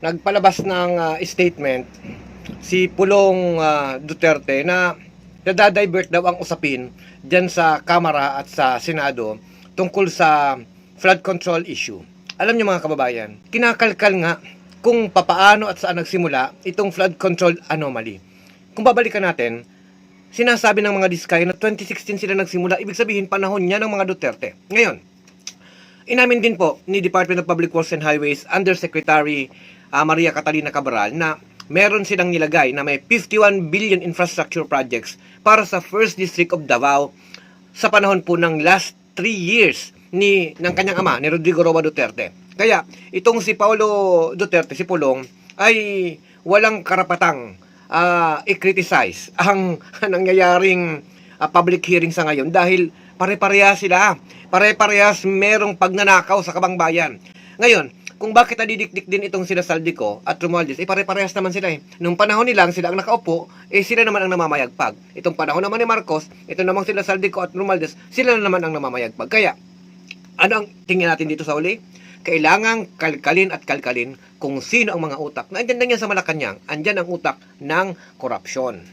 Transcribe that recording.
Nagpalabas ng statement si Pulong Duterte na nadadivert daw ang usapin dyan sa Kamara at sa Senado tungkol sa flood control issue. Alam niyo mga kababayan, kinakalkal nga kung papaano at saan nagsimula itong flood control anomaly. Kung babalikan natin, sinasabi ng mga diskaya na 2016 sila nagsimula, ibig sabihin panahon niya ng mga Duterte. Ngayon, inamin din po ni Department of Public Works and Highways Undersecretary Maria Catalina Cabral na meron silang nilagay na may 51 billion infrastructure projects para sa First District of Davao sa panahon po ng last 3 years ng kanyang ama, ni Rodrigo Roa Duterte. Kaya itong si Paulo Duterte, si Pulong, ay walang karapatang i-criticize ang nangyayaring public hearing sa ngayon dahil pare-parehas sila. Pare-parehas merong pagnanakaw sa kabangbayan. Ngayon, kung bakit nadidikdik din itong sila Saldico at Romualdez, pare-parehas naman sila eh. Nung panahon nilang sila ang nakaupo, sila naman ang namamayagpag. Itong panahon naman ni Marcos, ito namang sila Saldico at Romualdez, sila naman ang namamayagpag. Kaya, ano ang tingin natin dito sa uli? Kailangang kalkalin at kalkalin kung sino ang mga utak. Naintindihan niya sa Malacanang, andyan ang utak ng korupsyon.